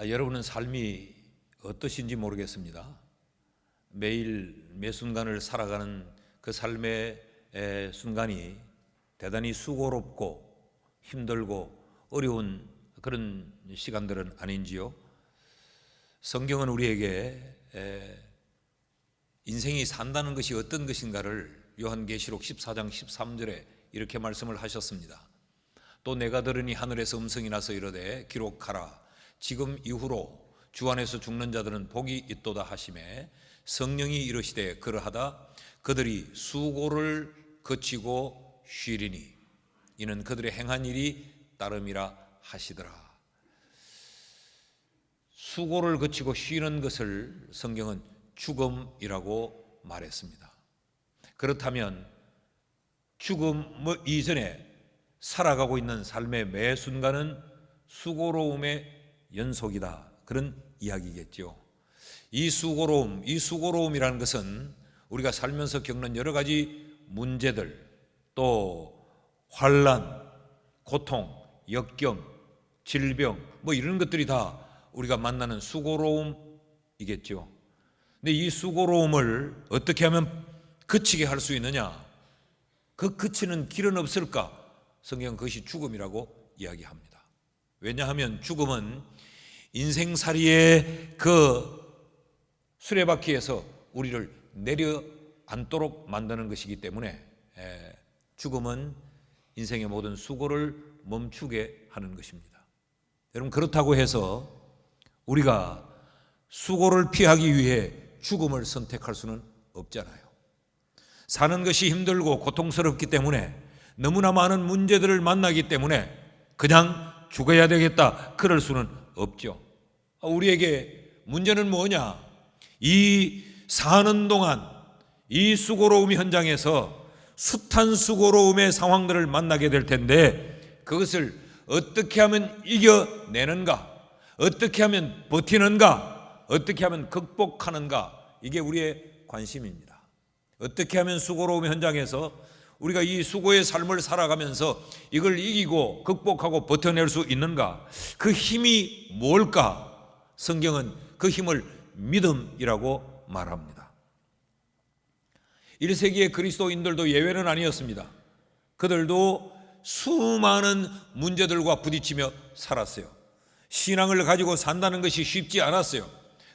여러분은 삶이 어떠신지 모르겠습니다. 매일 매 순간을 살아가는 그 삶의 순간이 대단히 수고롭고 힘들고 어려운 그런 시간들은 아닌지요? 성경은 우리에게 인생이 산다는 것이 어떤 것인가를 요한계시록 14장 13절에 이렇게 말씀을 하셨습니다. 또 내가 들으니 하늘에서 음성이 나서 이르되 기록하라. 지금 이후로 주 안에서 죽는 자들은 복이 있도다 하시매 성령이 이르시되 그러하다 그들이 수고를 거치고 쉬리니 이는 그들의 행한 일이 따름이라 하시더라. 수고를 거치고 쉬는 것을 성경은 죽음이라고 말했습니다. 그렇다면 죽음 이전에 살아가고 있는 삶의 매 순간은 수고로움의 연속이다, 그런 이야기겠죠. 이 수고로움이라는 것은 우리가 살면서 겪는 여러 가지 문제들, 또 환난, 고통, 역경, 질병 이런 것들이 다 우리가 만나는 수고로움이겠죠. 근데 이 수고로움을 어떻게 하면 그치게 할 수 있느냐? 그 그치는 길은 없을까? 성경은 그것이 죽음이라고 이야기합니다. 왜냐하면 죽음은 인생살이의 그 수레바퀴에서 우리를 내려앉도록 만드는 것이기 때문에 죽음은 인생의 모든 수고를 멈추게 하는 것입니다. 여러분, 그렇다고 해서 우리가 수고를 피하기 위해 죽음을 선택할 수는 없잖아요. 사는 것이 힘들고 고통스럽기 때문에 너무나 많은 문제들을 만나기 때문에 그냥 죽어야 되겠다, 그럴 수는 없죠. 우리에게 문제는 뭐냐? 이 사는 동안 이 수고로움 현장에서 숱한 수고로움의 상황들을 만나게 될 텐데 그것을 어떻게 하면 이겨내는가? 어떻게 하면 버티는가? 어떻게 하면 극복하는가? 이게 우리의 관심입니다. 어떻게 하면 수고로움 현장에서 우리가 이 수고의 삶을 살아가면서 이걸 이기고 극복하고 버텨낼 수 있는가? 그 힘이 뭘까? 성경은 그 힘을 믿음이라고 말합니다. 1세기의 그리스도인들도 예외는 아니었습니다. 그들도 수많은 문제들과 부딪히며 살았어요. 신앙을 가지고 산다는 것이 쉽지 않았어요.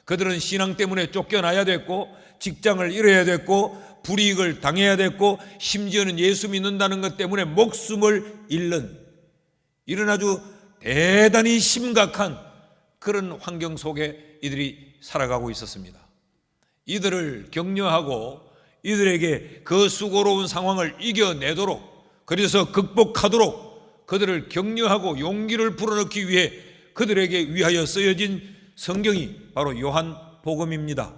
그들은 신앙 때문에 쫓겨나야 됐고, 직장을 잃어야 됐고, 불이익을 당해야 됐고, 심지어는 예수 믿는다는 것 때문에 목숨을 잃는 이런 아주 대단히 심각한 그런 환경 속에 이들이 살아가고 있었습니다. 이들을 격려하고 이들에게 그 수고로운 상황을 이겨내도록, 그래서 극복하도록 그들을 격려하고 용기를 불어넣기 위해 그들에게 위하여 쓰여진 성경이 바로 요한복음입니다.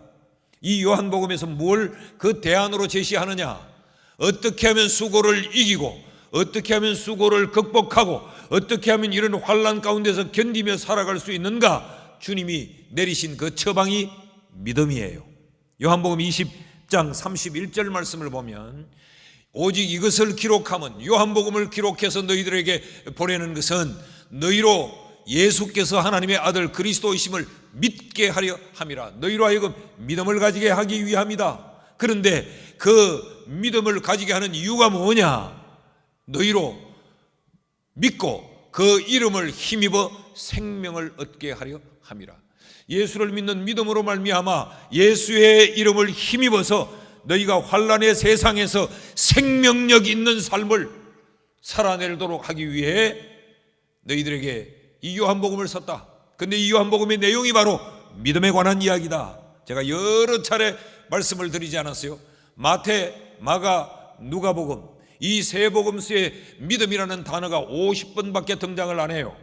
이 요한복음에서 뭘 그 대안으로 제시하느냐? 어떻게 하면 수고를 이기고, 어떻게 하면 수고를 극복하고, 어떻게 하면 이런 환난 가운데서 견디며 살아갈 수 있는가? 주님이 내리신 그 처방이 믿음이에요. 요한복음 20장 31절 말씀을 보면 오직 이것을 기록하면, 요한복음을 기록해서 너희들에게 보내는 것은 너희로 예수께서 하나님의 아들 그리스도이심을 믿게 하려 함이라. 너희로 하여금 믿음을 가지게 하기 위함이다. 그런데 그 믿음을 가지게 하는 이유가 뭐냐? 너희로 믿고 그 이름을 힘입어 생명을 얻게 하려 함이라. 예수를 믿는 믿음으로 말미암아 예수의 이름을 힘입어서 너희가 환난의 세상에서 생명력 있는 삶을 살아내도록 하기 위해 너희들에게 이 요한복음을 썼다. 근데 이 요한복음의 내용이 바로 믿음에 관한 이야기다. 제가 여러 차례 말씀을 드리지 않았어요? 마태, 마가, 누가복음, 이 세 복음서에 믿음이라는 단어가 50번밖에 등장을 안 해요.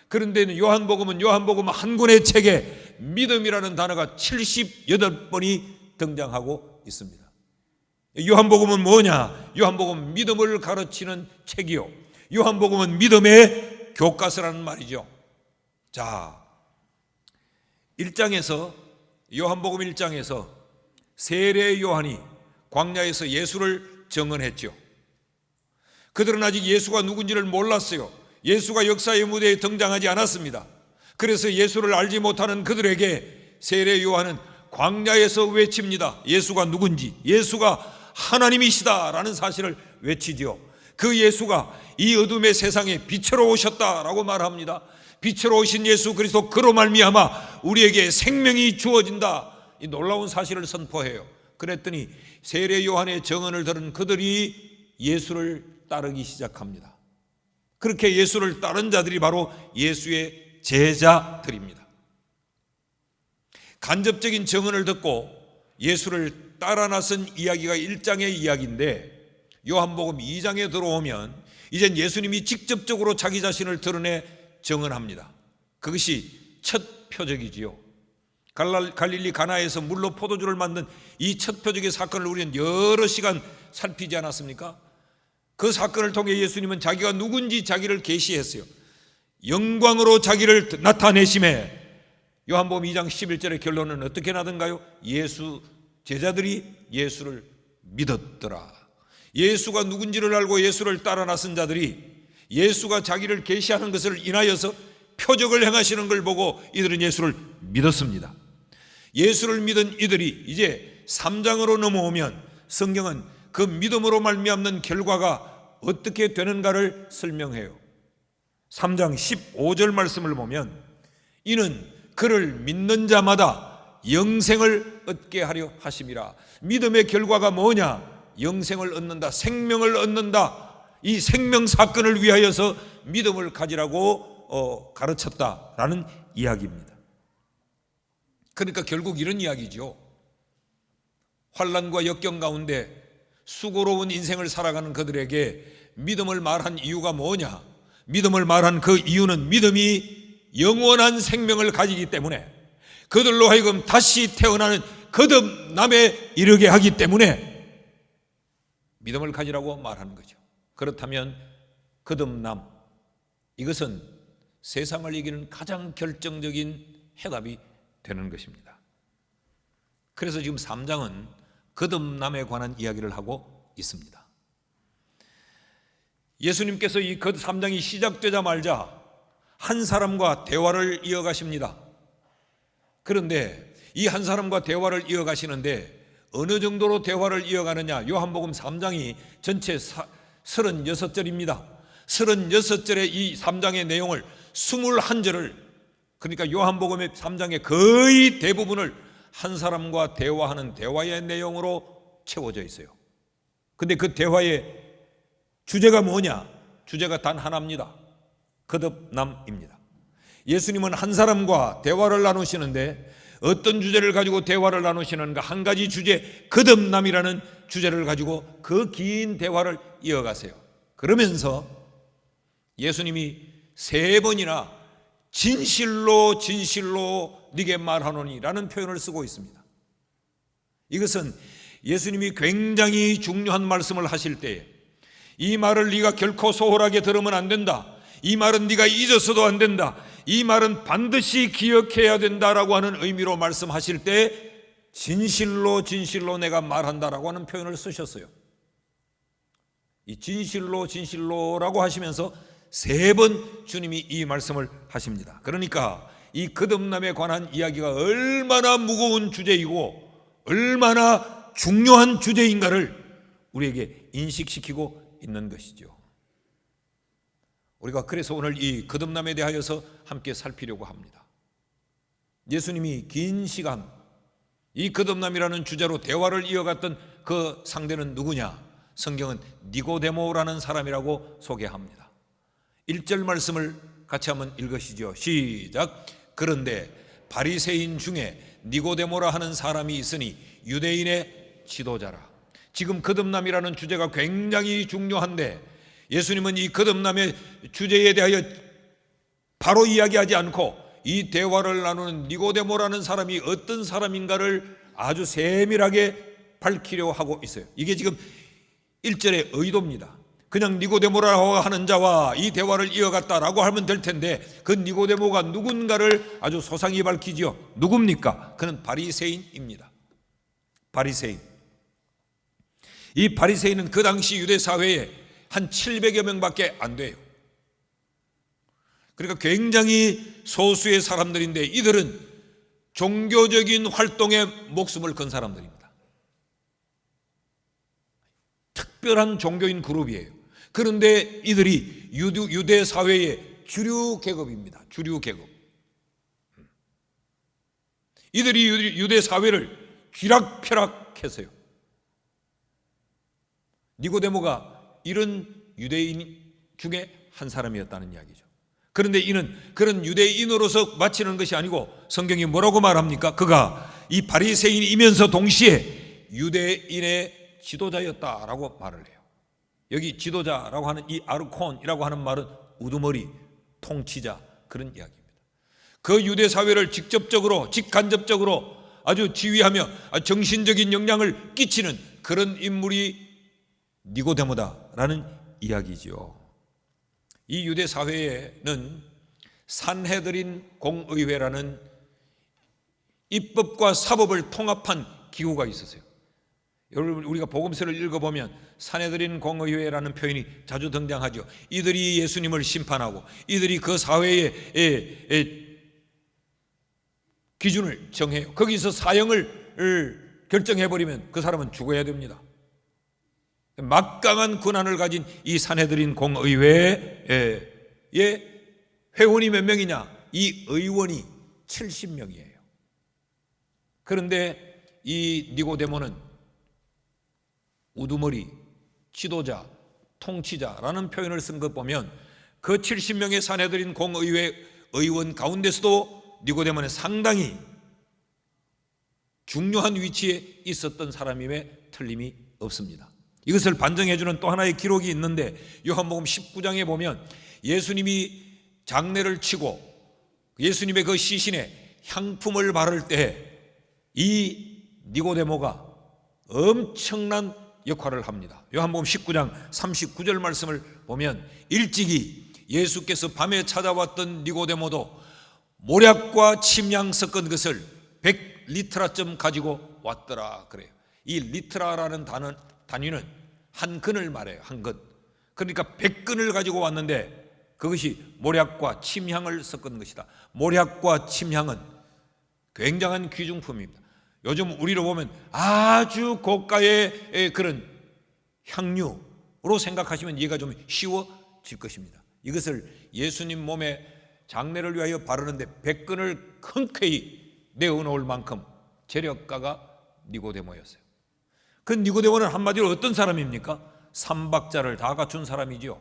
그런데 요한복음 한 권의 책에 믿음이라는 단어가 78번이 등장하고 있습니다. 요한복음은 뭐냐? 요한복음 믿음을 가르치는 책이요, 요한복음은 믿음의 교과서라는 말이죠. 자, 1장에서, 요한복음 1장에서 세례 요한이 광야에서 예수를 증언했죠. 그들은 아직 예수가 누군지를 몰랐어요. 예수가 역사의 무대에 등장하지 않았습니다. 그래서 예수를 알지 못하는 그들에게 세례 요한은 광야에서 외칩니다. 예수가 누군지, 예수가 하나님이시다라는 사실을 외치지요. 그 예수가 이 어둠의 세상에 빛으로 오셨다라고 말합니다. 빛으로 오신 예수 그리스도, 그로 말미암아 우리에게 생명이 주어진다, 이 놀라운 사실을 선포해요. 그랬더니 세례 요한의 증언을 들은 그들이 예수를 따르기 시작합니다. 그렇게 예수를 따른 자들이 바로 예수의 제자들입니다. 간접적인 증언을 듣고 예수를 따라 나선 이야기가 1장의 이야기인데, 요한복음 2장에 들어오면 이젠 예수님이 직접적으로 자기 자신을 드러내 증언합니다. 그것이 첫 표적이지요. 갈릴리 가나에서 물로 포도주를 만든 이 첫 표적의 사건을 우리는 여러 시간 살피지 않았습니까? 그 사건을 통해 예수님은 자기가 누군지 자기를 계시했어요. 영광으로 자기를 나타내심에 요한복음 2장 11절의 결론은 어떻게 나던가요? 제자들이 예수를 믿었더라. 예수가 누군지를 알고 예수를 따라 나선 자들이 예수가 자기를 계시하는 것을 인하여서 표적을 행하시는 걸 보고 이들은 예수를 믿었습니다. 예수를 믿은 이들이 이제 3장으로 넘어오면 성경은 그 믿음으로 말미암는 결과가 어떻게 되는가를 설명해요. 3장 15절 말씀을 보면 이는 그를 믿는 자마다 영생을 얻게 하려 하심이라. 믿음의 결과가 뭐냐? 영생을 얻는다, 생명을 얻는다. 이 생명 사건을 위하여서 믿음을 가지라고 가르쳤다라는 이야기입니다. 그러니까 결국 이런 이야기죠. 환난과 역경 가운데 수고로운 인생을 살아가는 그들에게 믿음을 말한 이유가 뭐냐? 믿음을 말한 그 이유는 믿음이 영원한 생명을 가지기 때문에, 그들로 하여금 다시 태어나는 거듭남에 이르게 하기 때문에 믿음을 가지라고 말하는 거죠. 그렇다면 거듭남, 이것은 세상을 이기는 가장 결정적인 해답이 되는 것입니다. 그래서 지금 3장은 거듭남에 관한 이야기를 하고 있습니다. 예수님께서 이 3장이 시작되자마자 한 사람과 대화를 이어가십니다. 그런데 이 한 사람과 대화를 이어가시는데 어느 정도로 대화를 이어가느냐? 요한복음 3장이 전체 36절입니다. 36절의 이 3장의 내용을 21절을, 그러니까 요한복음의 3장의 거의 대부분을 한 사람과 대화하는 대화의 내용으로 채워져 있어요. 근데 그 대화의 주제가 뭐냐? 주제가 단 하나입니다. 거듭남입니다. 예수님은 한 사람과 대화를 나누시는데 어떤 주제를 가지고 대화를 나누시는가? 한 가지 주제, 거듭남이라는 주제를 가지고 그 긴 대화를 이어가세요. 그러면서 예수님이 3번이나 진실로 진실로 네게 말하노니라는 표현을 쓰고 있습니다. 이것은 예수님이 굉장히 중요한 말씀을 하실 때에 이 말을 네가 결코 소홀하게 들으면 안 된다, 이 말은 네가 잊어서도 안 된다, 이 말은 반드시 기억해야 된다라고 하는 의미로 말씀하실 때 진실로 진실로 내가 말한다라고 하는 표현을 쓰셨어요. 이 진실로 진실로라고 하시면서 3번 주님이 이 말씀을 하십니다. 그러니까 이 거듭남에 관한 이야기가 얼마나 무거운 주제이고 얼마나 중요한 주제인가를 우리에게 인식시키고 있는 것이죠. 우리가 그래서 오늘 이 거듭남에 대하여서 함께 살피려고 합니다. 예수님이 긴 시간 이 거듭남이라는 주제로 대화를 이어갔던 그 상대는 누구냐? 성경은 니고데모라는 사람이라고 소개합니다. 1절 말씀을 같이 한번 읽으시죠. 시작. 그런데 바리새인 중에 니고데모라 하는 사람이 있으니 유대인의 지도자라. 지금 거듭남이라는 주제가 굉장히 중요한데 예수님은 이 거듭남의 주제에 대하여 바로 이야기하지 않고 이 대화를 나누는 니고데모라는 사람이 어떤 사람인가를 아주 세밀하게 밝히려 하고 있어요. 이게 지금 1절의 의도입니다. 그냥 니고데모라고 하는 자와 이 대화를 이어갔다라고 하면 될 텐데 그 니고데모가 누군가를 아주 소상히 밝히지요. 누굽니까? 그는 바리새인입니다. 바리새인. 이 바리새인은 그 당시 유대 사회에 한 700여 명밖에 안 돼요. 그러니까 굉장히 소수의 사람들인데 이들은 종교적인 활동에 목숨을 건 사람들입니다. 특별한 종교인 그룹이에요. 그런데 이들이 유대 사회의 주류 계급입니다. 주류 계급. 이들이 유대 사회를 쥐락펴락해서요. 니고데모가 이런 유대인 중에 한 사람이었다는 이야기죠. 그런데 이는 그런 유대인으로서 마치는 것이 아니고 성경이 뭐라고 말합니까? 그가 이 바리새인이면서 동시에 유대인의 지도자였다라고 말을 해요. 여기 지도자라고 하는 이 아르콘이라고 하는 말은 우두머리, 통치자 그런 이야기입니다. 그 유대 사회를 직간접적으로 아주 지휘하며 정신적인 영향을 끼치는 그런 인물이 니고데모다라는 이야기지요. 이 유대 사회에는 산헤드린 공의회라는 입법과 사법을 통합한 기구가 있었어요. 여러분, 우리가 복음서를 읽어보면 산헤드린 공의회라는 표현이 자주 등장하죠. 이들이 예수님을 심판하고 이들이 그 사회의 기준을 정해요. 거기서 사형을 결정해버리면 그 사람은 죽어야 됩니다. 막강한 권한을 가진 이 산헤드린 공의회의 회원이 몇 명이냐? 이 의원이 70명이에요. 그런데 이 니고데모는 우두머리, 지도자, 통치자라는 표현을 쓴 것 보면 그 70명의 산헤드린 공의회 의원 가운데서도 니고데모는 상당히 중요한 위치에 있었던 사람임에 틀림이 없습니다. 이것을 반증해주는 또 하나의 기록이 있는데 요한복음 19장에 보면 예수님이 장례를 치고 예수님의 그 시신에 향품을 바를 때 이 니고데모가 엄청난 역할을 합니다. 요한복음 19장 39절 말씀을 보면 일찍이 예수께서 밤에 찾아왔던 니고데모도 모략과 침향 섞은 것을 100리트라쯤 가지고 왔더라 그래요. 이 리트라라는 단위는 한 근을 말해요. 한 근. 그러니까 100근을 가지고 왔는데 그것이 모략과 침향을 섞은 것이다. 모략과 침향은 굉장한 귀중품입니다. 요즘 우리로 보면 아주 고가의 그런 향유로 생각하시면 이해가 좀 쉬워질 것입니다. 이것을 예수님 몸에 장례를 위하여 바르는데 100근을 흔쾌히 내어놓을 만큼 재력가가 니고데모였어요. 그 니고데모는 한마디로 어떤 사람입니까? 삼박자를 다 갖춘 사람이죠.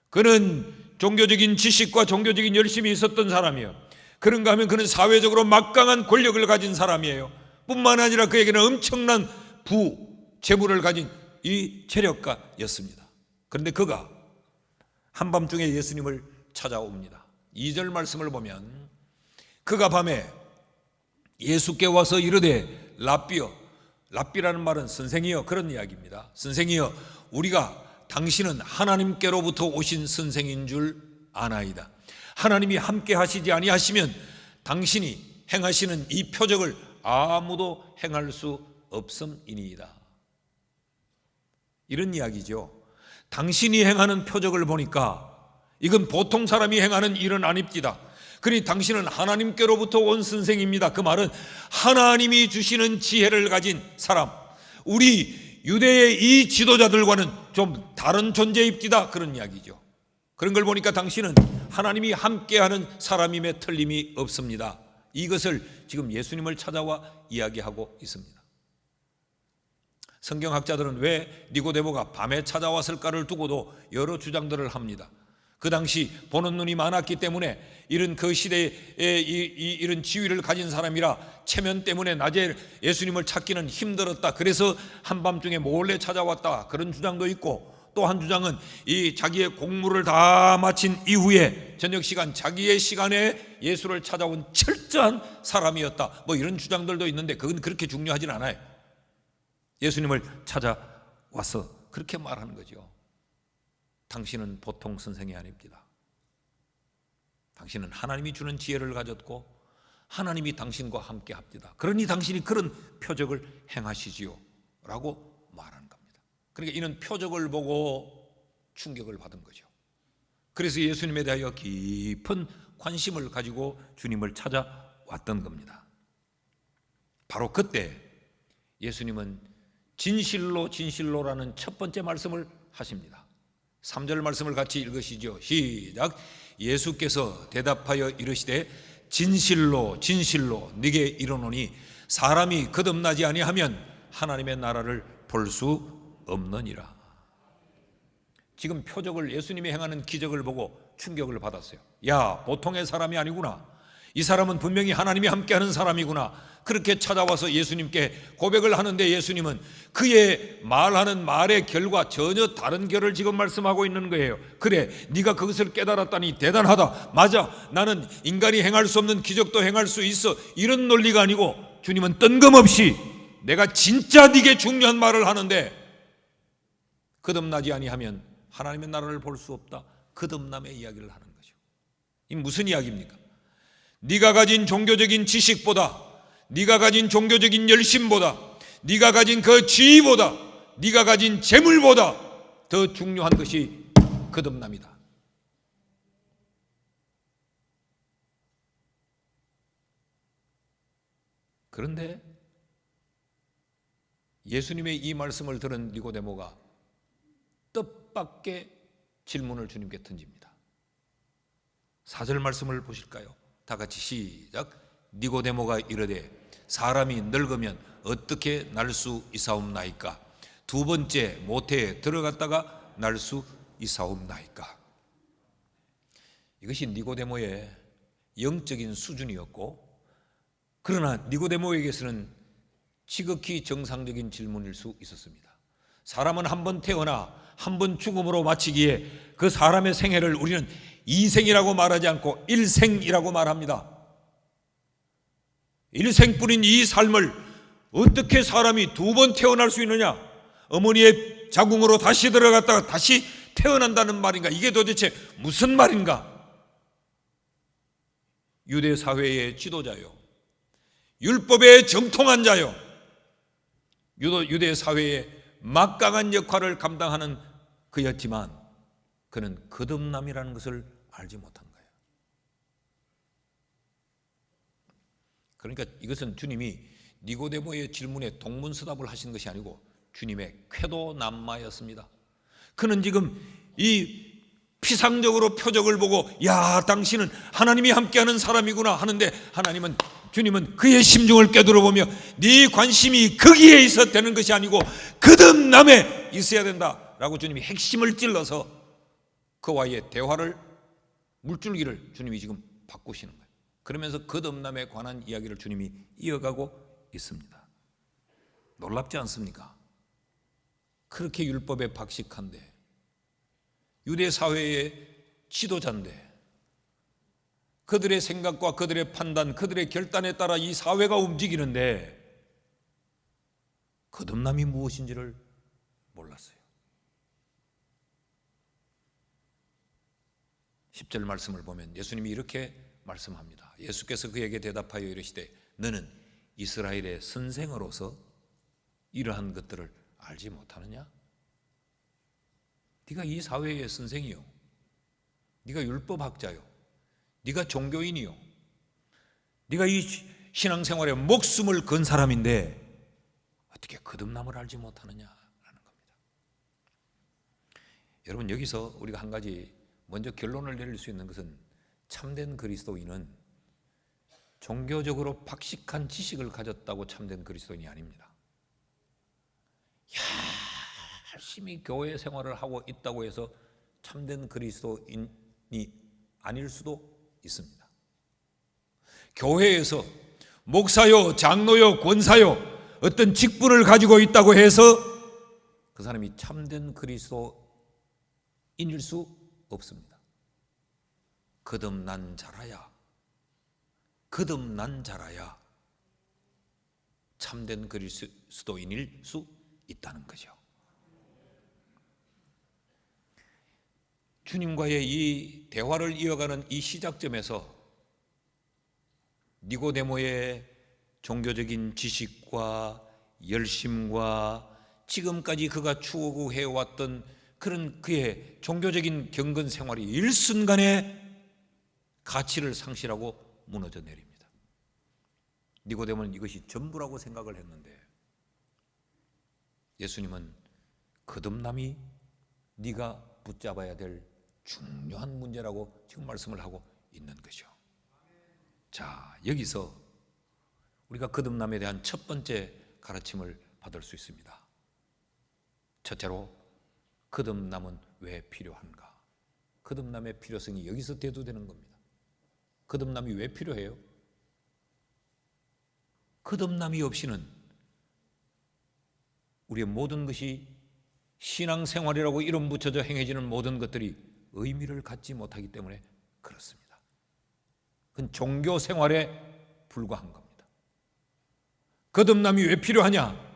그는 종교적인 지식과 종교적인 열심이 있었던 사람이에요. 그런가 하면 그는 사회적으로 막강한 권력을 가진 사람이에요. 뿐만 아니라 그에게는 엄청난 재물을 가진 이 재력가였습니다. 그런데 그가 한밤중에 예수님을 찾아옵니다. 2절 말씀을 보면 그가 밤에 예수께 와서 이르되 랍비여, 랍비라는 말은 선생이여 그런 이야기입니다. 선생이여, 우리가 당신은 하나님께로부터 오신 선생인 줄 아나이다. 하나님이 함께 하시지 아니하시면 당신이 행하시는 이 표적을 아무도 행할 수 없음이니이다. 이런 이야기죠. 당신이 행하는 표적을 보니까 이건 보통 사람이 행하는 일은 아닙니다. 그러니 당신은 하나님께로부터 온 선생입니다. 그 말은 하나님이 주시는 지혜를 가진 사람, 우리 유대의 이 지도자들과는 좀 다른 존재입니다. 그런 이야기죠. 그런 걸 보니까 당신은 하나님이 함께하는 사람임에 틀림이 없습니다. 이것을 지금 예수님을 찾아와 이야기하고 있습니다. 성경학자들은 왜 니고데모가 밤에 찾아왔을까를 두고도 여러 주장들을 합니다. 그 당시 보는 눈이 많았기 때문에 이런 그 시대에 이런 지위를 가진 사람이라 체면 때문에 낮에 예수님을 찾기는 힘들었다. 그래서 한밤중에 몰래 찾아왔다. 그런 주장도 있고, 또 한 주장은 이 자기의 공무를 다 마친 이후에 저녁 시간, 자기의 시간에 예수를 찾아온 철저한 사람이었다. 뭐 이런 주장들도 있는데 그건 그렇게 중요하진 않아요. 예수님을 찾아와서 그렇게 말하는 거죠. 당신은 보통 선생이 아닙니다. 당신은 하나님이 주는 지혜를 가졌고 하나님이 당신과 함께 합니다. 그러니 당신이 그런 표적을 행하시지요 라고 말하는 겁니다. 그러니까 이는 표적을 보고 충격을 받은 거죠. 그래서 예수님에 대하여 깊은 관심을 가지고 주님을 찾아왔던 겁니다. 바로 그때 예수님은 진실로 진실로라는 첫 번째 말씀을 하십니다. 3절 말씀을 같이 읽으시죠. 시작. 예수께서 대답하여 이르시되 진실로 진실로 네게 이르노니 사람이 거듭나지 아니하면 하나님의 나라를 볼 수 없느니라. 지금 표적을, 예수님이 행하는 기적을 보고 충격을 받았어요. 야, 보통의 사람이 아니구나. 이 사람은 분명히 하나님이 함께하는 사람이구나. 그렇게 찾아와서 예수님께 고백을 하는데 예수님은 그의 말하는 말의 결과 전혀 다른 결을 지금 말씀하고 있는 거예요. 그래, 네가 그것을 깨달았다니 대단하다. 맞아, 나는 인간이 행할 수 없는 기적도 행할 수 있어. 이런 논리가 아니고 주님은 뜬금없이 내가 진짜 네게 중요한 말을 하는데 거듭나지 아니하면 하나님의 나라를 볼 수 없다. 거듭남의 이야기를 하는 거죠. 이 무슨 이야기입니까? 네가 가진 종교적인 지식보다, 네가 가진 종교적인 열심보다, 네가 가진 그 지위보다, 네가 가진 재물보다 더 중요한 것이 거듭남이다. 그런데 예수님의 이 말씀을 들은 니고데모가 뜻밖의 질문을 주님께 던집니다. 4절 말씀을 보실까요? 다 같이 시작. 니고데모가 이르되 사람이 늙으면 어떻게 날 수 있사옵나이까? 두 번째 모태에 들어갔다가 날 수 있사옵나이까? 이것이 니고데모의 영적인 수준이었고, 그러나 니고데모에게서는 지극히 정상적인 질문일 수 있었습니다. 사람은 한 번 태어나 한 번 죽음으로 마치기에 그 사람의 생애를 우리는 이생이라고 말하지 않고 일생이라고 말합니다. 일생뿐인 이 삶을 어떻게 사람이 두 번 태어날 수 있느냐? 어머니의 자궁으로 다시 들어갔다가 다시 태어난다는 말인가? 이게 도대체 무슨 말인가? 유대 사회의 지도자요, 율법에 정통한 자요, 유대 사회의 막강한 역할을 감당하는 그였지만 그는 거듭남이라는 것을 알지 못한 거예요. 그러니까 이것은 주님이 니고데모의 질문에 동문서답을 하신 것이 아니고 주님의 쾌도남마였습니다. 그는 지금 이 피상적으로 표적을 보고 야, 당신은 하나님이 함께하는 사람이구나 하는데 주님은 그의 심중을 꿰뚫어보며 네 관심이 거기에 있어 되는 것이 아니고 거듭남에 있어야 된다라고 주님이 핵심을 찔러서 그와의 대화를, 물줄기를 주님이 지금 바꾸시는 거예요. 그러면서 거듭남에 관한 이야기를 주님이 이어가고 있습니다. 놀랍지 않습니까? 그렇게 율법에 박식한데, 유대 사회의 지도자인데, 그들의 생각과 그들의 판단, 그들의 결단에 따라 이 사회가 움직이는데 거듭남이 무엇인지를 몰랐어요. 10절 말씀을 보면 예수님이 이렇게 말씀합니다. 예수께서 그에게 대답하여 이르시되 너는 이스라엘의 선생으로서 이러한 것들을 알지 못하느냐? 네가 이 사회의 선생이요, 네가 율법학자요, 네가 종교인이요, 네가 이 신앙생활에 목숨을 건 사람인데 어떻게 거듭남을 알지 못하느냐라는 겁니다. 여러분, 여기서 우리가 한 가지 먼저 결론을 내릴 수 있는 것은 참된 그리스도인은 종교적으로 박식한 지식을 가졌다고 참된 그리스도인이 아닙니다. 열심히 교회 생활을 하고 있다고 해서 참된 그리스도인이 아닐 수도 있습니다. 교회에서 목사요, 장로요, 권사요, 어떤 직분을 가지고 있다고 해서 그 사람이 참된 그리스도인일 수 없습니다. 거듭난 자라야 참된 그리스도인일 수 있다는 거죠. 주님과의 이 대화를 이어가는 이 시작점에서 니고데모의 종교적인 지식과 열심과 지금까지 그가 추구해왔던 그런 그의 종교적인 경건 생활이 일순간에 가치를 상실하고 무너져 내립니다. 니고데모는 이것이 전부라고 생각을 했는데 예수님은 거듭남이 네가 붙잡아야 될 중요한 문제라고 지금 말씀을 하고 있는 거죠. 자, 여기서 우리가 거듭남에 대한 첫 번째 가르침을 받을 수 있습니다. 첫째로, 거듭남은 왜 필요한가? 거듭남의 필요성이 여기서 대두되는 겁니다. 거듭남이 왜 필요해요? 거듭남이 없이는 우리의 모든 것이 신앙생활이라고 이름 붙여져 행해지는 모든 것들이 의미를 갖지 못하기 때문에 그렇습니다. 그건 종교생활에 불과한 겁니다. 거듭남이 왜 필요하냐?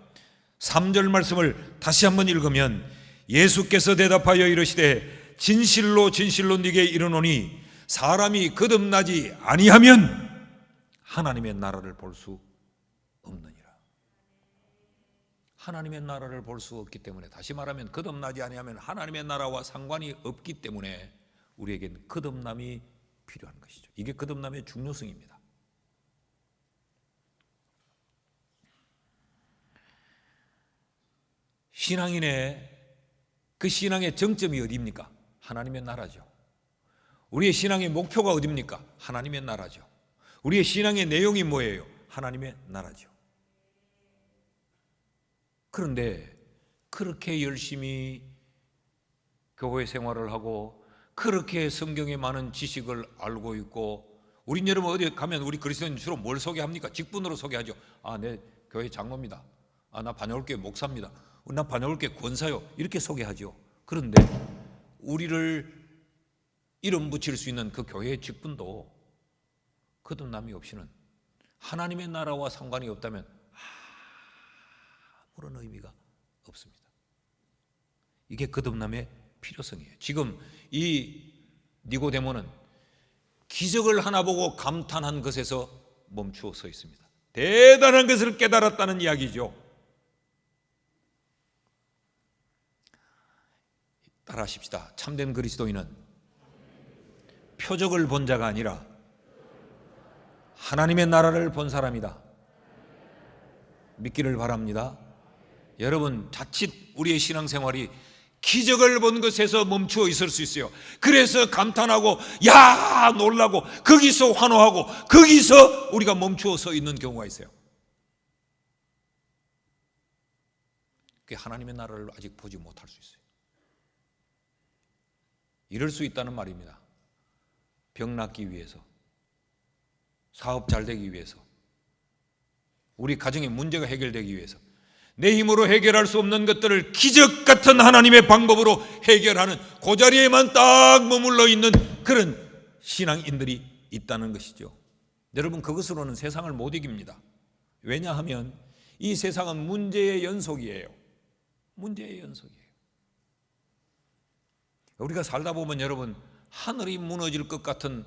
3절 말씀을 다시 한번 읽으면 예수께서 대답하여 이르시되 진실로 진실로 네게 이르노니 사람이 거듭나지 아니하면 하나님의 나라를 볼 수 없느니라. 하나님의 나라를 볼 수 없기 때문에, 다시 말하면 거듭나지 아니하면 하나님의 나라와 상관이 없기 때문에 우리에겐 거듭남이 필요한 것이죠. 이게 거듭남의 중요성입니다. 신앙인의 그 신앙의 정점이 어디입니까? 하나님의 나라죠. 우리의 신앙의 목표가 어디입니까? 하나님의 나라죠. 우리의 신앙의 내용이 뭐예요? 하나님의 나라죠. 그런데 그렇게 열심히 교회 생활을 하고 그렇게 성경의 많은 지식을 알고 있고, 우린 여러분 어디 가면 우리 그리스도인 주로 뭘 소개합니까? 직분으로 소개하죠. 아, 내 교회 장로입니다. 아, 나 반야울교회 목사입니다. 나 반야울교회 권사요. 이렇게 소개하죠. 그런데 우리를 이름 붙일 수 있는 그 교회의 직분도 거듭남이 없이는, 하나님의 나라와 상관이 없다면 아무런 의미가 없습니다. 이게 거듭남의 필요성이에요. 지금 이 니고데모는 기적을 하나 보고 감탄한 것에서 멈추어 서 있습니다. 대단한 것을 깨달았다는 이야기죠. 따라하십시다. 참된 그리스도인은 표적을 본 자가 아니라 하나님의 나라를 본 사람이다. 믿기를 바랍니다. 여러분, 자칫 우리의 신앙생활이 기적을 본 것에서 멈추어 있을 수 있어요. 그래서 감탄하고 야 놀라고 거기서 환호하고 거기서 우리가 멈추어 서 있는 경우가 있어요. 그게 하나님의 나라를 아직 보지 못할 수 있어요. 이럴 수 있다는 말입니다. 병 낫기 위해서, 사업 잘 되기 위해서, 우리 가정의 문제가 해결되기 위해서 내 힘으로 해결할 수 없는 것들을 기적 같은 하나님의 방법으로 해결하는, 그 자리에만 딱 머물러 있는 그런 신앙인들이 있다는 것이죠. 여러분, 그것으로는 세상을 못 이깁니다. 왜냐하면 이 세상은 문제의 연속이에요. 문제의 연속이에요. 우리가 살다 보면 여러분, 하늘이 무너질 것 같은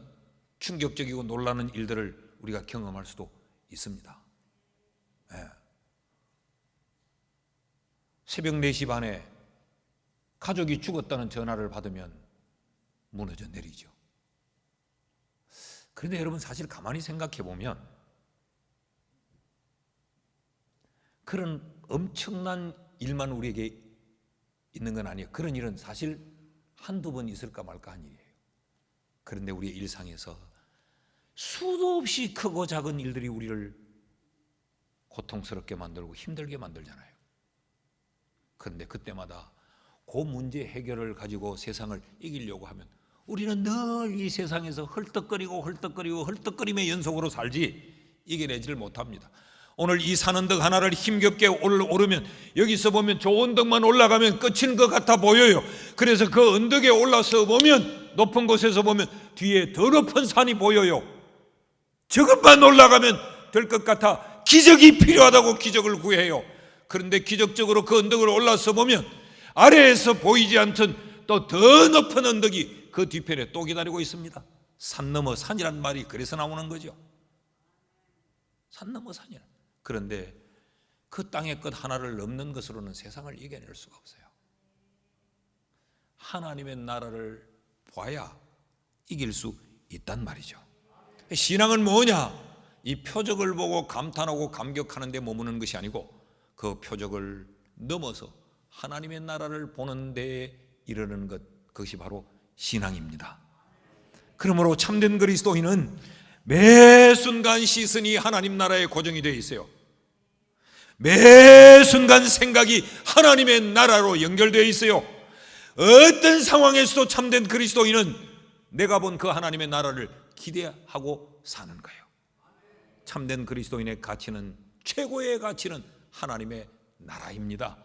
충격적이고 놀라는 일들을 우리가 경험할 수도 있습니다. 네. 새벽 4시 반에 가족이 죽었다는 전화를 받으면 무너져 내리죠. 그런데 여러분, 사실 가만히 생각해 보면 그런 엄청난 일만 우리에게 있는 건 아니에요. 그런 일은 사실 한두 번 있을까 말까 한 일이에요. 그런데 우리의 일상에서 수도 없이 크고 작은 일들이 우리를 고통스럽게 만들고 힘들게 만들잖아요. 그런데 그때마다 그 문제 해결을 가지고 세상을 이기려고 하면 우리는 늘 이 세상에서 헐떡거리며 연속으로 살지 이겨내지를 못합니다. 오늘 이 산 언덕 하나를 힘겹게 오르면 여기서 보면 저 언덕만 올라가면 끝인 것 같아 보여요. 그래서 그 언덕에 올라서 보면, 높은 곳에서 보면 뒤에 더 높은 산이 보여요. 저것만 올라가면 될 것 같아 기적이 필요하다고 기적을 구해요. 그런데 기적적으로 그 언덕을 올라서 보면 아래에서 보이지 않던 또 더 높은 언덕이 그 뒤편에 또 기다리고 있습니다. 산 넘어 산이란 말이 그래서 나오는 거죠. 산 넘어 산이라. 그런데 그 땅의 것 하나를 넘는 것으로는 세상을 이겨낼 수가 없어요. 하나님의 나라를 봐야 이길 수 있단 말이죠. 신앙은 뭐냐? 이 표적을 보고 감탄하고 감격하는 데 머무는 것이 아니고 그 표적을 넘어서 하나님의 나라를 보는 데에 이르는 것, 그것이 바로 신앙입니다. 그러므로 참된 그리스도인은 매 순간 시선이 하나님 나라에 고정이 되어 있어요. 매 순간 생각이 하나님의 나라로 연결되어 있어요. 어떤 상황에서도 참된 그리스도인은 내가 본 그 하나님의 나라를 기대하고 사는 거예요. 참된 그리스도인의 가치는, 최고의 가치는 하나님의 나라입니다.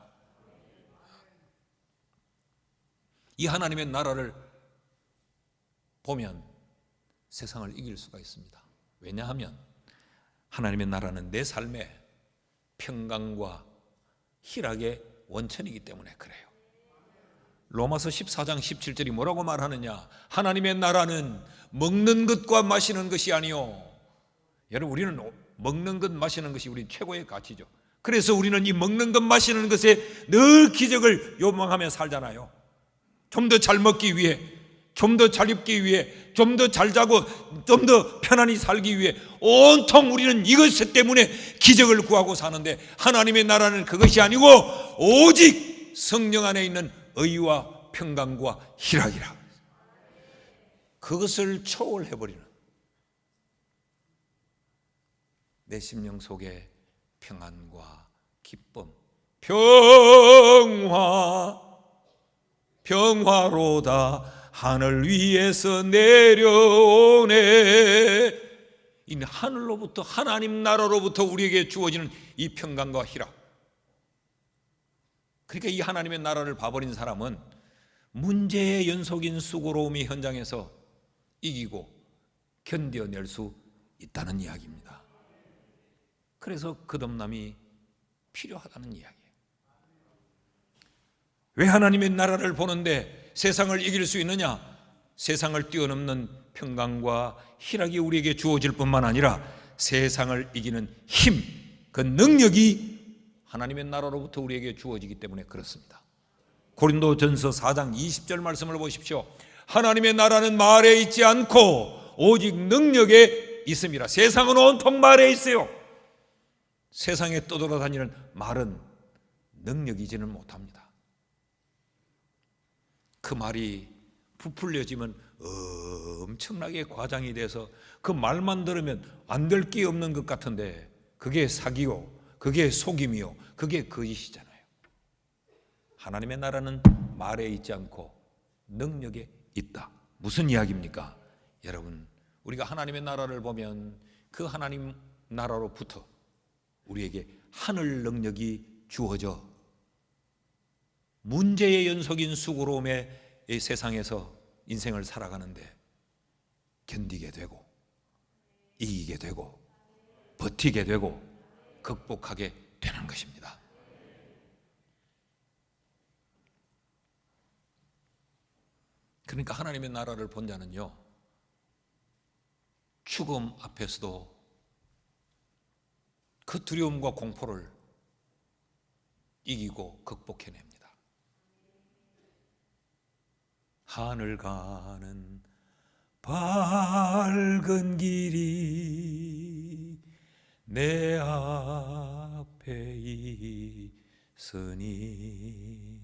이 하나님의 나라를 보면 세상을 이길 수가 있습니다. 왜냐하면 하나님의 나라는 내 삶의 평강과 희락의 원천이기 때문에 그래요. 로마서 14장 17절이 뭐라고 말하느냐? 하나님의 나라는 먹는 것과 마시는 것이 아니요. 여러분, 우리는 먹는 것 마시는 것이 우리 최고의 가치죠. 그래서 우리는 이 먹는 것 마시는 것에 늘 기적을 요망하며 살잖아요. 좀 더 잘 먹기 위해, 좀 더 잘 입기 위해, 좀 더 잘 자고 좀 더 편안히 살기 위해 온통 우리는 이것 때문에 기적을 구하고 사는데, 하나님의 나라는 그것이 아니고 오직 성령 안에 있는 의와 평강과 희락이라. 그것을 초월해버리는 내 심령 속에 평안과 기쁨, 평화로다 하늘 위에서 내려오네. 이 하늘로부터, 하나님 나라로부터 우리에게 주어지는 이 평강과 희락. 그러니까 이 하나님의 나라를 봐버린 사람은 문제의 연속인 수고로움이 현장에서 이기고 견뎌낼 수 있다는 이야기입니다. 그래서 거듭남이 필요하다는 이야기예요. 왜 하나님의 나라를 보는데 세상을 이길 수 있느냐? 세상을 뛰어넘는 평강과 희락이 우리에게 주어질 뿐만 아니라 세상을 이기는 힘, 그 능력이 하나님의 나라로부터 우리에게 주어지기 때문에 그렇습니다. 고린도전서 4장 20절 말씀을 보십시오. 하나님의 나라는 말에 있지 않고 오직 능력에 있습니다. 세상은 온통 말에 있어요. 세상에 떠돌아다니는 말은 능력이지는 못합니다. 그 말이 부풀려지면 엄청나게 과장이 돼서 그 말만 들으면 안 될 게 없는 것 같은데 그게 사기요, 그게 속임이요, 그게 거짓이잖아요. 하나님의 나라는 말에 있지 않고 능력에 있다. 무슨 이야기입니까? 여러분, 우리가 하나님의 나라를 보면 그 하나님 나라로부터 우리에게 하늘 능력이 주어져 문제의 연속인 수고로움의 이 세상에서 인생을 살아가는데 견디게 되고 이기게 되고 버티게 되고 극복하게 되는 것입니다. 그러니까 하나님의 나라를 본 자는요, 죽음 앞에서도 그 두려움과 공포를 이기고 극복해냅니다. 하늘 가는 밝은 길이 내 앞에 있으니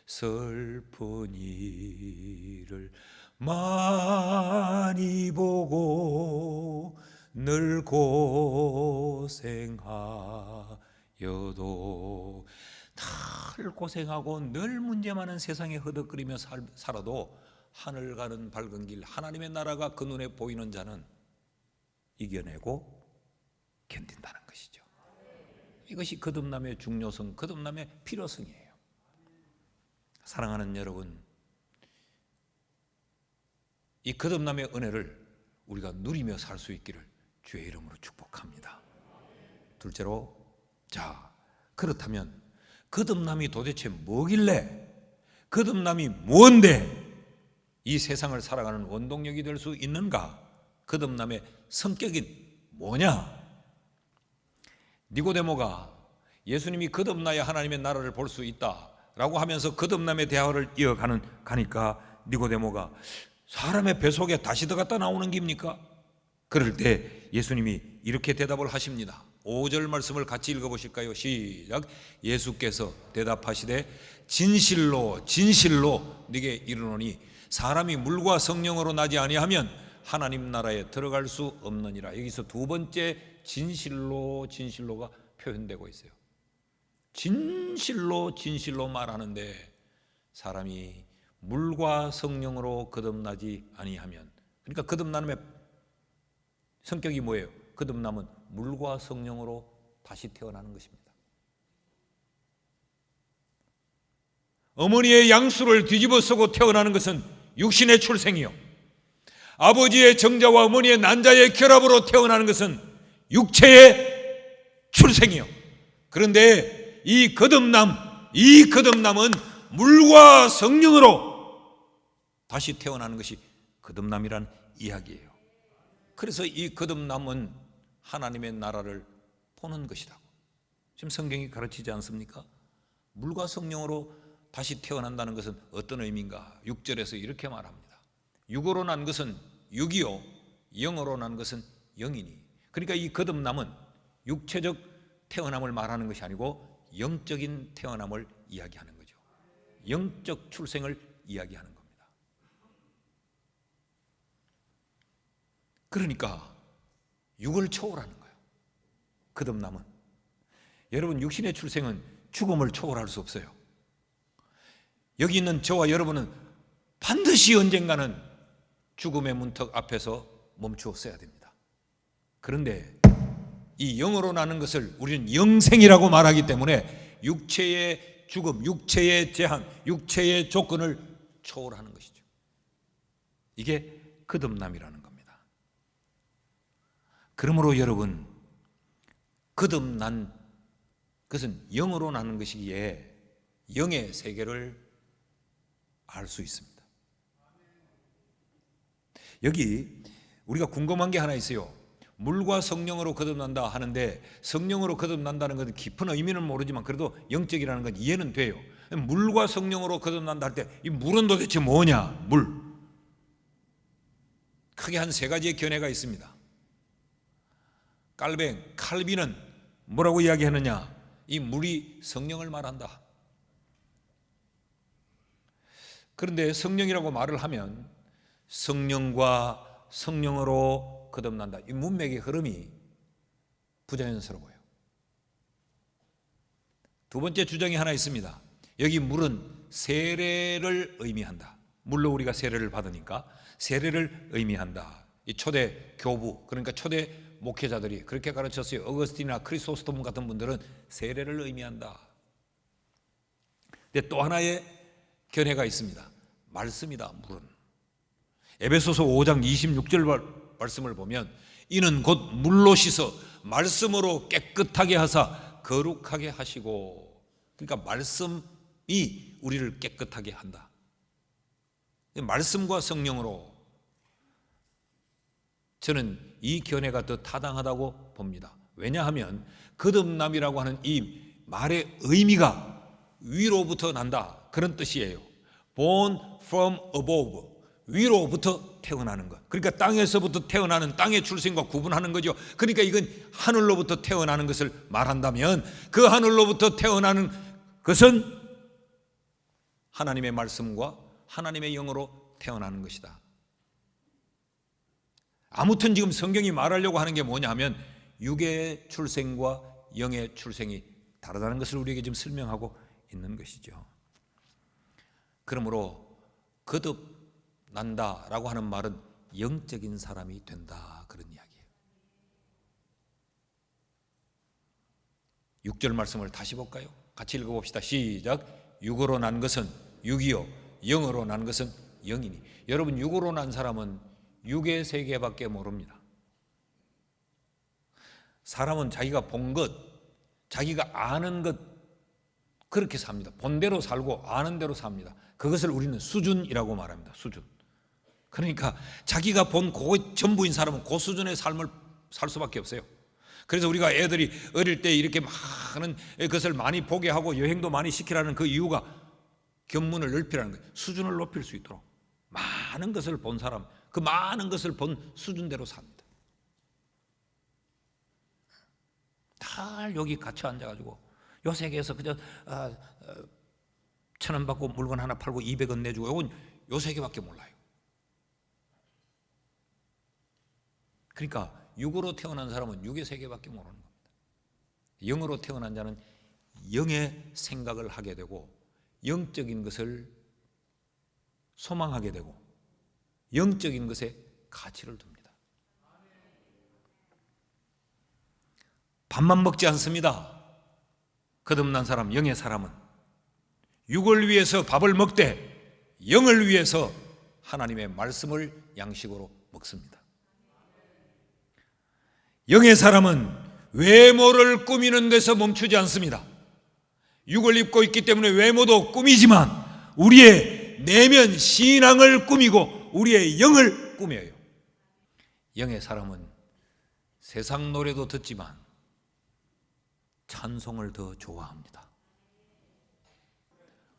슬픈 일을 많이 보고 늘 고생하여도, 늘 고생하고 늘 문제 많은 세상에 허덕거리며 살아도 하늘 가는 밝은 길, 하나님의 나라가 그 눈에 보이는 자는 이겨내고 견딘다는 것이죠. 이것이 거듭남의 중요성, 거듭남의 필요성이에요. 사랑하는 여러분, 이 거듭남의 은혜를 우리가 누리며 살 수 있기를 주의 이름으로 축복합니다. 둘째로, 자, 그렇다면 거듭남이 도대체 뭐길래, 거듭남이 뭔데 이 세상을 살아가는 원동력이 될 수 있는가? 거듭남의 성격이 뭐냐? 니고데모가 예수님이 거듭나야 하나님의 나라를 볼 수 있다 라고 하면서 거듭남의 대화를 가니까 니고데모가 사람의 뱃속에 다시 들어갔다 나오는 겁니까? 그럴 때 예수님이 이렇게 대답을 하십니다. 5절 말씀을 같이 읽어보실까요? 시작. 예수께서 대답하시되 진실로 진실로 네게 이르노니 사람이 물과 성령으로 나지 아니하면 하나님 나라에 들어갈 수 없느니라. 여기서 두 번째 진실로 진실로가 표현되고 있어요. 진실로 진실로 말하는데 사람이 물과 성령으로 거듭나지 아니하면, 그러니까 거듭남의 성격이 뭐예요? 거듭남은 물과 성령으로 다시 태어나는 것입니다. 어머니의 양수를 뒤집어 쓰고 태어나는 것은 육신의 출생이요, 아버지의 정자와 어머니의 난자의 결합으로 태어나는 것은 육체의 출생이요. 그런데 이 거듭남은 물과 성령으로 다시 태어나는 것이 거듭남이란 이야기예요. 그래서 이 거듭남은 하나님의 나라를 보는 것이라고 지금 성경이 가르치지 않습니까? 물과 성령으로 다시 태어난다는 것은 어떤 의미인가? 6절에서 이렇게 말합니다. 육으로 난 것은 육이요, 영으로 난 것은 영이니. 그러니까 이 거듭남은 육체적 태어남을 말하는 것이 아니고 영적인 태어남을 이야기하는 거죠. 영적 출생을 이야기하는 겁니다. 그러니까 육을 초월하는 거예요. 거듭남은. 여러분, 육신의 출생은 죽음을 초월할 수 없어요. 여기 있는 저와 여러분은 반드시 언젠가는 죽음의 문턱 앞에서 멈추었어야 됩니다. 그런데 이 영으로 나는 것을 우리는 영생이라고 말하기 때문에 육체의 죽음, 육체의 제한, 육체의 조건을 초월하는 것이죠. 이게 거듭남이라는 겁니다. 그러므로 여러분, 거듭난 것은 영으로 나는 것이기에 영의 세계를 알 수 있습니다. 여기 우리가 궁금한 게 하나 있어요. 물과 성령으로 거듭난다 하는데, 성령으로 거듭난다는 것은 깊은 의미는 모르지만 그래도 영적이라는 건 이해는 돼요. 물과 성령으로 거듭난다 할 때 이 물은 도대체 뭐냐? 물. 크게 한 세 가지의 견해가 있습니다. 칼빈은 뭐라고 이야기하느냐? 이 물이 성령을 말한다. 그런데 성령이라고 말을 하면 성령과 성령으로 거듭난다, 이 문맥의 흐름이 부자연스러워요. 두 번째 주장이 하나 있습니다. 여기 물은 세례를 의미한다. 물로 우리가 세례를 받으니까 세례를 의미한다. 이 초대 교부, 그러니까 초대 목회자들이 그렇게 가르쳤어요. 어거스틴이나 크리소스톰 같은 분들은 세례를 의미한다. 근데 또 하나의 견해가 있습니다. 말씀이다. 물은 에베소서 5장 26절 말씀을 보면 이는 곧 물로 씻어 말씀으로 깨끗하게 하사 거룩하게 하시고, 그러니까 말씀이 우리를 깨끗하게 한다. 말씀과 성령으로, 저는 이 견해가 더 타당하다고 봅니다. 왜냐하면 거듭남이라고 하는 이 말의 의미가 위로부터 난다, 그런 뜻이에요. Born from above, 위로부터 태어나는 것. 그러니까 땅에서부터 태어나는, 땅의 출생과 구분하는 거죠. 그러니까 이건 하늘로부터 태어나는 것을 말한다면 그 하늘로부터 태어나는 것은 하나님의 말씀과 하나님의 영으로 태어나는 것이다. 아무튼 지금 성경이 말하려고 하는 게 뭐냐 하면 육의 출생과 영의 출생이 다르다는 것을 우리에게 지금 설명하고 있는 것이죠. 그러므로 거듭난다라고 하는 말은 영적인 사람이 된다, 그런 이야기예요. 6절 말씀을 다시 볼까요? 같이 읽어봅시다. 시작. 육으로 난 것은 육이요, 영으로 난 것은 영이니. 여러분, 육으로 난 사람은 육의 세계밖에 모릅니다. 사람은 자기가 본 것, 자기가 아는 것, 그렇게 삽니다. 본대로 살고 아는 대로 삽니다. 그것을 우리는 수준이라고 말합니다. 수준. 그러니까 자기가 본 그 전부인 사람은 그 수준의 삶을 살 수밖에 없어요. 그래서 우리가 애들이 어릴 때 이렇게 많은 것을 많이 보게 하고 여행도 많이 시키라는 그 이유가 견문을 넓히라는 거예요. 수준을 높일 수 있도록. 많은 것을 본 사람, 그 많은 것을 본 수준대로 삽니다. 다 여기 갇혀 앉아가지고 요 세계에서 그저 1,000원 받고 물건 하나 팔고 200원 내주고, 이건 요 세계밖에 몰라요. 그러니까 육으로 태어난 사람은 육의 세계밖에 모르는 겁니다. 영으로 태어난 자는 영의 생각을 하게 되고 영적인 것을 소망하게 되고 영적인 것에 가치를 둡니다. 밥만 먹지 않습니다. 거듭난 사람, 영의 사람은 육을 위해서 밥을 먹되 영을 위해서 하나님의 말씀을 양식으로 먹습니다. 영의 사람은 외모를 꾸미는 데서 멈추지 않습니다. 육을 입고 있기 때문에 외모도 꾸미지만 우리의 내면 신앙을 꾸미고 우리의 영을 꾸며요. 영의 사람은 세상 노래도 듣지만 찬송을 더 좋아합니다.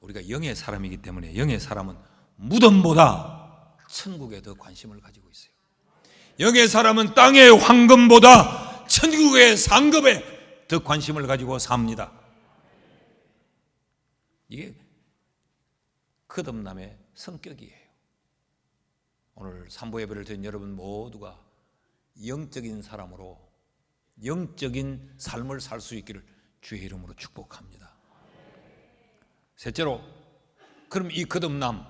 우리가 영의 사람이기 때문에 영의 사람은 무덤보다 천국에 더 관심을 가지고 있어요. 영의 사람은 땅의 황금보다 천국의 상급에 더 관심을 가지고 삽니다. 이게 거듭남의 성격이에요. 오늘 삼부 예배를 드린 여러분 모두가 영적인 사람으로 영적인 삶을 살 수 있기를 주의 이름으로 축복합니다. 셋째로, 그럼 이 거듭남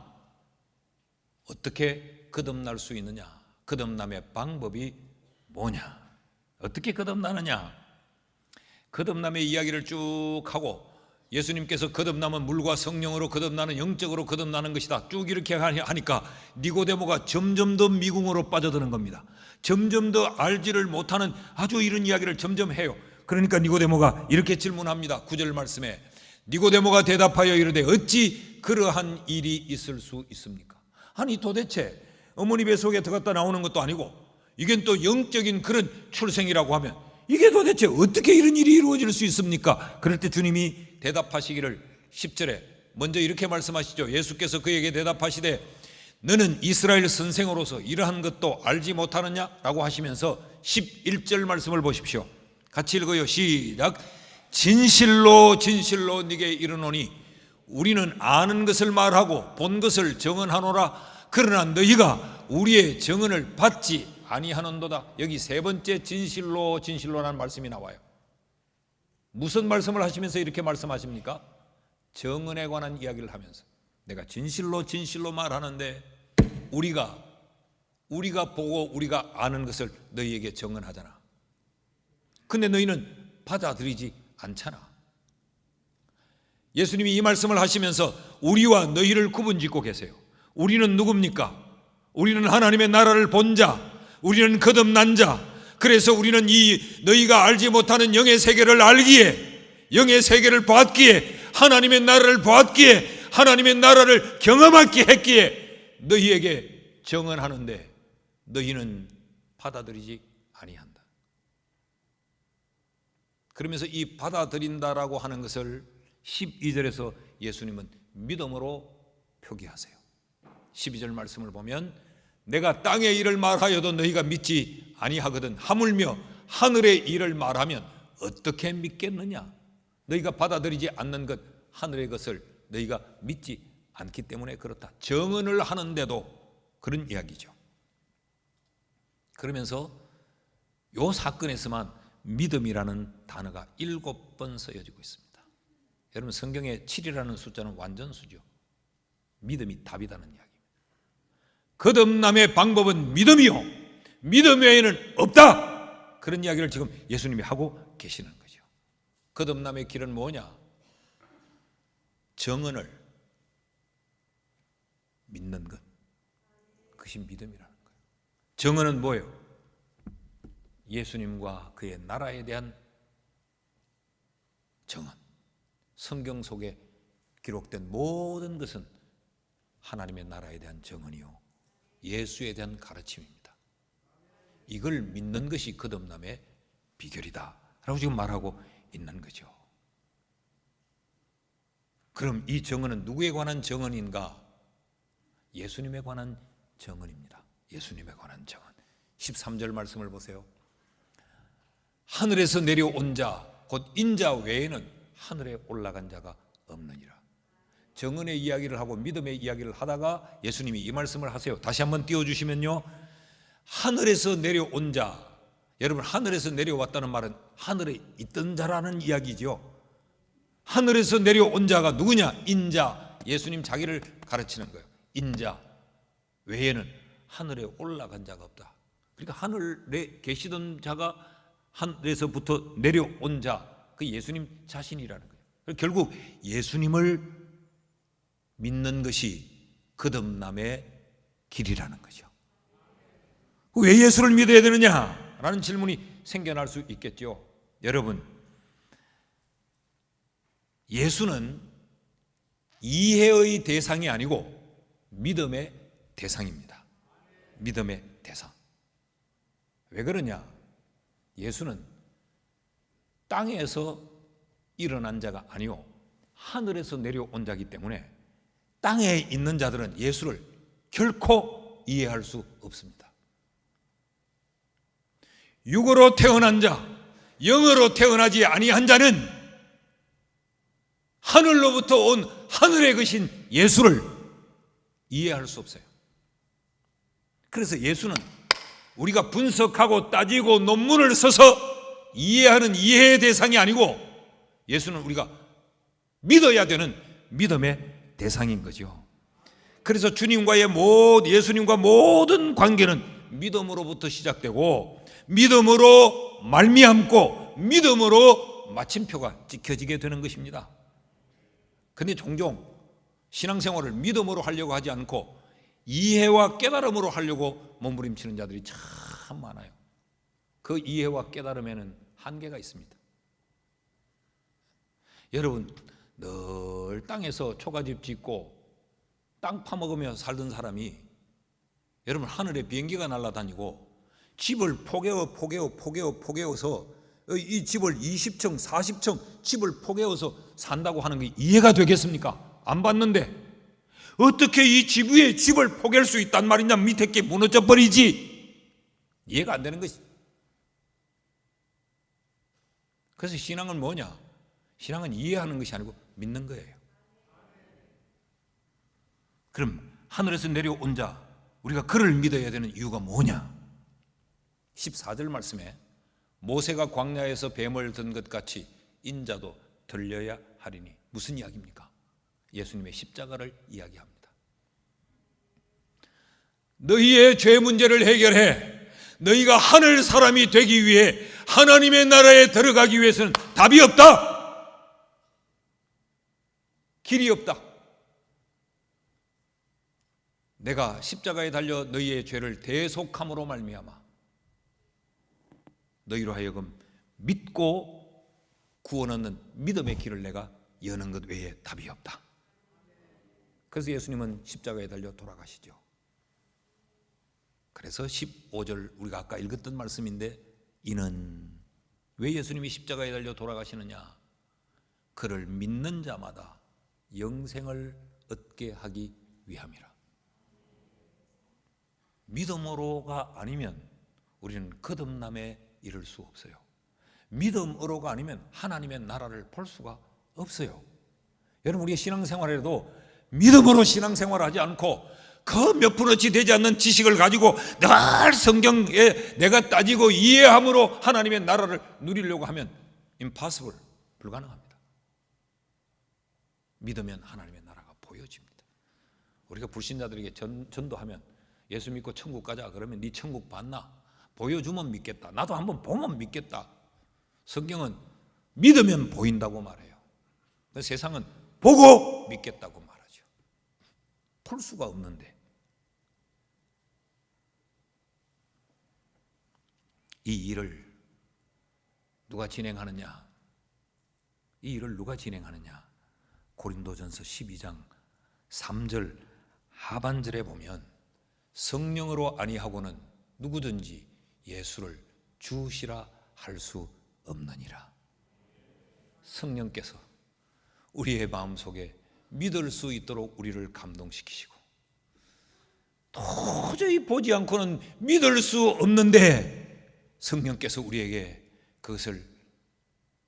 어떻게 거듭날 수 있느냐? 거듭남의 방법이 뭐냐? 어떻게 거듭나느냐? 거듭남의 이야기를 쭉 하고 예수님께서 거듭남은 물과 성령으로 거듭나는, 영적으로 거듭나는 것이다 쭉 이렇게 하니까 니고데모가 점점 더 미궁으로 빠져드는 겁니다. 점점 더 알지를 못하는 아주 이런 이야기를 점점 해요. 그러니까 니고데모가 이렇게 질문합니다. 9절 말씀에 니고데모가 대답하여 이르되 어찌 그러한 일이 있을 수 있습니까? 아니 도대체 어머니 뱃속에 들어갔다 나오는 것도 아니고 이게 또 영적인 그런 출생이라고 하면 이게 도대체 어떻게 이런 일이 이루어질 수 있습니까? 그럴 때 주님이 대답하시기를 10절에 먼저 이렇게 말씀하시죠. 예수께서 그에게 대답하시되 너는 이스라엘 선생으로서 이러한 것도 알지 못하느냐? 라고 하시면서 11절 말씀을 보십시오. 같이 읽어요. 시작. 진실로 진실로 네게 이르노니 우리는 아는 것을 말하고 본 것을 증언하노라. 그러나 너희가 우리의 증언을 받지 아니하는도다. 여기 세 번째 진실로 진실로라는 말씀이 나와요. 무슨 말씀을 하시면서 이렇게 말씀하십니까? 증언에 관한 이야기를 하면서 내가 진실로 진실로 말하는데 우리가 보고 우리가 아는 것을 너희에게 증언하잖아. 근데 너희는 받아들이지 않잖아. 예수님이 이 말씀을 하시면서 우리와 너희를 구분짓고 계세요. 우리는 누굽니까? 우리는 하나님의 나라를 본 자, 우리는 거듭난 자. 그래서 우리는 이 너희가 알지 못하는 영의 세계를 알기에, 영의 세계를 봤기에, 하나님의 나라를 봤기에, 하나님의 나라를 경험하게 했기에 너희에게 증언하는데 너희는 받아들이지 아니한다. 그러면서 이 받아들인다라고 하는 것을 12절에서 예수님은 믿음으로 표기하세요. 12절 말씀을 보면 내가 땅의 일을 말하여도 너희가 믿지 아니하거든 하물며 하늘의 일을 말하면 어떻게 믿겠느냐? 너희가 받아들이지 않는 것, 하늘의 것을 너희가 믿지 않기 때문에 그렇다. 증언을 하는데도 그런 이야기죠. 그러면서 이 사건에서만 믿음이라는 단어가 7번 쓰여지고 있습니다. 여러분 성경에 7이라는 숫자는 완전수죠. 믿음이 답이라는 이야기입니다. 거듭남의 방법은 믿음이요 믿음 외에는 없다. 그런 이야기를 지금 예수님이 하고 계시는 거죠. 거듭남의 길은 뭐냐? 증언을 믿는 것, 그것이 믿음이라는 거예요. 증언은 뭐예요? 예수님과 그의 나라에 대한 증언. 성경 속에 기록된 모든 것은 하나님의 나라에 대한 증언이요 예수에 대한 가르침입니다. 이걸 믿는 것이 거듭남의 비결이다 라고 지금 말하고 있는 거죠. 그럼 이 정언은 누구에 관한 정언인가? 예수님에 관한 정언입니다. 예수님에 관한 정언. 13절 말씀을 보세요. 하늘에서 내려온 자 곧 인자 외에는 하늘에 올라간 자가 없느니라. 정언의 이야기를 하고 믿음의 이야기를 하다가 예수님이 이 말씀을 하세요. 다시 한번 띄워주시면요, 하늘에서 내려온 자, 여러분 하늘에서 내려왔다는 말은 하늘에 있던 자라는 이야기죠. 하늘에서 내려온 자가 누구냐? 인자. 예수님 자기를 가르치는 거예요. 인자 외에는 하늘에 올라간 자가 없다. 그러니까 하늘에 계시던 자가 하늘에서부터 내려온 자, 그 예수님 자신이라는 거예요. 결국 예수님을 믿는 것이 거듭남의 길이라는 거죠. 왜 예수를 믿어야 되느냐라는 질문이 생겨날 수 있겠죠. 여러분, 예수는 이해의 대상이 아니고 믿음의 대상입니다. 믿음의 대상. 왜 그러냐? 예수는 땅에서 일어난 자가 아니요 하늘에서 내려온 자이기 때문에 땅에 있는 자들은 예수를 결코 이해할 수 없습니다. 육으로 태어난 자, 영으로 태어나지 아니한 자는 하늘로부터 온 하늘에 계신 예수를 이해할 수 없어요. 그래서 예수는 우리가 분석하고 따지고 논문을 써서 이해하는 이해의 대상이 아니고 예수는 우리가 믿어야 되는 믿음의 대상인 거죠. 그래서 예수님과 모든 관계는 믿음으로부터 시작되고 믿음으로 말미암고 믿음으로 마침표가 찍혀지게 되는 것입니다. 그런데 종종 신앙생활을 믿음으로 하려고 하지 않고 이해와 깨달음으로 하려고 몸부림치는 자들이 참 많아요. 그 이해와 깨달음에는 한계가 있습니다. 여러분, 늘 땅에서 초가집 짓고 땅 파먹으며 살던 사람이 여러분 하늘에 비행기가 날아다니고 집을 포개어서 이 집을 20층, 40층 집을 포개어서 산다고 하는 게 이해가 되겠습니까? 안 봤는데 어떻게 이 집 위에 집을 포갤 수 있단 말이냐? 밑에 게 무너져 버리지. 이해가 안 되는 것이. 그래서 신앙은 뭐냐? 신앙은 이해하는 것이 아니고 믿는 거예요. 그럼 하늘에서 내려온 자, 우리가 그를 믿어야 되는 이유가 뭐냐? 14절 말씀에 모세가 광야에서 뱀을 든 것 같이 인자도 들려야 하리니. 무슨 이야기입니까? 예수님의 십자가를 이야기합니다. 너희의 죄 문제를 해결해 너희가 하늘 사람이 되기 위해 하나님의 나라에 들어가기 위해서는 답이 없다. 길이 없다. 내가 십자가에 달려 너희의 죄를 대속함으로 말미암아 너희로 하여금 믿고 구원 얻는 믿음의 길을 내가 여는 것 외에 답이 없다. 그래서 예수님은 십자가에 달려 돌아가시죠. 그래서 15절 우리가 아까 읽었던 말씀인데, 이는 왜 예수님이 십자가에 달려 돌아가시느냐? 그를 믿는 자마다 영생을 얻게 하기 위함이라. 믿음으로가 아니면 우리는 거듭남에 이를 수 없어요. 믿음으로가 아니면 하나님의 나라를 볼 수가 없어요. 여러분, 우리의 신앙생활에도 믿음으로 신앙생활을 하지 않고 그 몇 푼어치 되지 않는 지식을 가지고 늘 성경에 내가 따지고 이해함으로 하나님의 나라를 누리려고 하면 impossible, 불가능합니다. 믿으면 하나님의 나라가 보여집니다. 우리가 불신자들에게 전도하면 예수 믿고 천국 가자 그러면 네 천국 봤나? 보여주면 믿겠다. 나도 한번 보면 믿겠다. 성경은 믿으면 보인다고 말해요. 세상은 보고 믿겠다고 말하죠. 풀 수가 없는데. 이 일을 누가 진행하느냐? 이 일을 누가 진행하느냐? 고린도전서 12장 3절 하반절에 보면 성령으로 아니하고는 누구든지 예수를 주시라 할 수 없느니라. 성령께서 우리의 마음속에 믿을 수 있도록 우리를 감동시키시고, 도저히 보지 않고는 믿을 수 없는데 성령께서 우리에게 그것을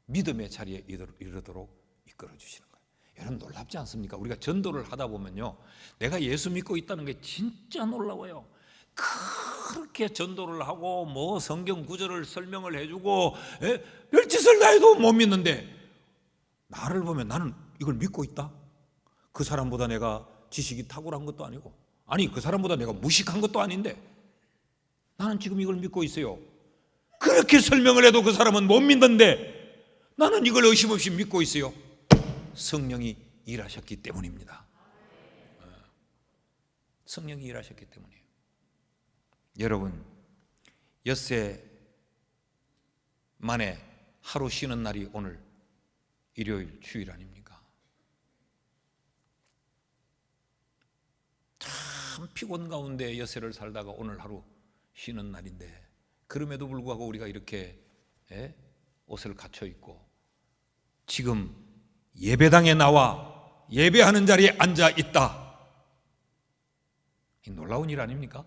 믿음의 자리에 이르도록 이끌어 주시는 거예요. 여러분 놀랍지 않습니까? 우리가 전도를 하다 보면요, 내가 예수 믿고 있다는 게 진짜 놀라워요. 그렇게 전도를 하고 뭐 성경 구절을 설명을 해주고 별짓을 다 해도 못 믿는데, 나를 보면 나는 이걸 믿고 있다? 그 사람보다 내가 지식이 탁월한 것도 아니고, 아니 그 사람보다 내가 무식한 것도 아닌데 나는 지금 이걸 믿고 있어요. 그렇게 설명을 해도 그 사람은 못 믿는데 나는 이걸 의심 없이 믿고 있어요. 성령이 일하셨기 때문입니다. 성령이 일하셨기 때문이에요. 여러분, 엿새 만에 하루 쉬는 날이 오늘 일요일 주일 아닙니까? 참 피곤 가운데 엿새를 살다가 오늘 하루 쉬는 날인데, 그럼에도 불구하고 우리가 이렇게 옷을 갖춰 입고 지금 예배당에 나와 예배하는 자리에 앉아 있다. 이 놀라운 일 아닙니까?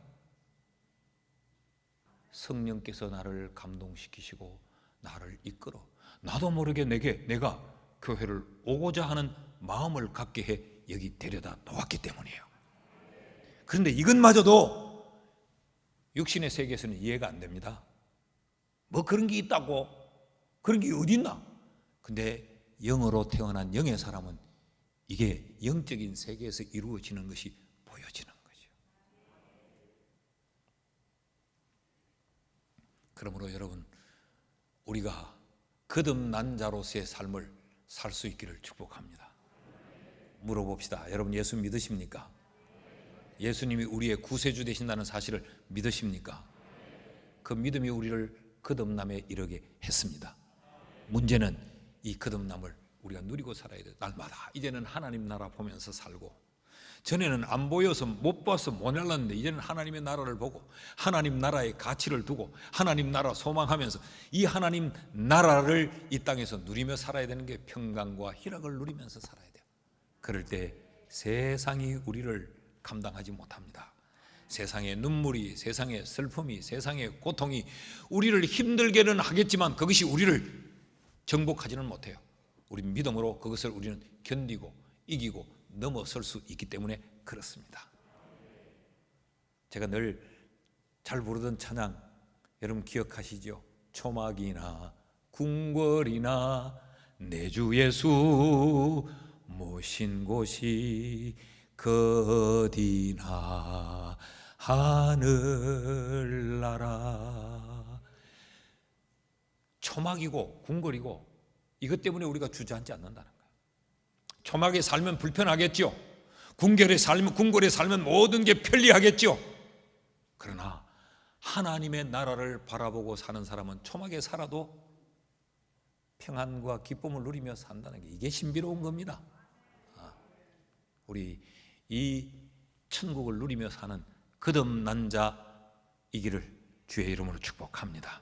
성령께서 나를 감동시키시고 나를 이끌어 나도 모르게 내가 교회를 오고자 하는 마음을 갖게 해 여기 데려다 놓았기 때문이에요. 그런데 이것마저도 육신의 세계에서는 이해가 안 됩니다. 뭐 그런 게 있다고? 그런 게 어디 있나? 근데 영으로 태어난 영의 사람은 이게 영적인 세계에서 이루어지는 것이 보여지는 거죠. 그러므로 여러분, 우리가 거듭난 자로서의 삶을 살 수 있기를 축복합니다. 물어봅시다. 여러분 예수 믿으십니까? 예수님이 우리의 구세주 되신다는 사실을 믿으십니까? 그 믿음이 우리를 거듭남에 이르게 했습니다. 문제는 이 거듭남을 우리가 누리고 살아야 돼요. 날마다 이제는 하나님 나라 보면서 살고, 전에는 안 보여서 못 봐서 못 알았는데 이제는 하나님의 나라를 보고 하나님 나라의 가치를 두고 하나님 나라 소망하면서 이 하나님 나라를 이 땅에서 누리며 살아야 되는 게 평강과 희락을 누리면서 살아야 돼요. 그럴 때 세상이 우리를 감당하지 못합니다. 세상의 눈물이, 세상의 슬픔이, 세상의 고통이 우리를 힘들게는 하겠지만 그것이 우리를 정복하지는 못해요. 우리 믿음으로 그것을 우리는 견디고 이기고 넘어설 수 있기 때문에 그렇습니다. 제가 늘 잘 부르던 찬양 여러분 기억하시죠? 초막이나 궁궐이나 내 주 예수 모신 곳이 어디나 하늘나라. 초막이고 궁궐이고 이것 때문에 우리가 주저앉지 않는다는 거예요. 초막에 살면 불편하겠죠. 궁궐에 살면 모든 게 편리하겠죠. 그러나 하나님의 나라를 바라보고 사는 사람은 초막에 살아도 평안과 기쁨을 누리며 산다는 게 이게 신비로운 겁니다. 우리 이 천국을 누리며 사는 거듭난 자이기를 주의 이름으로 축복합니다.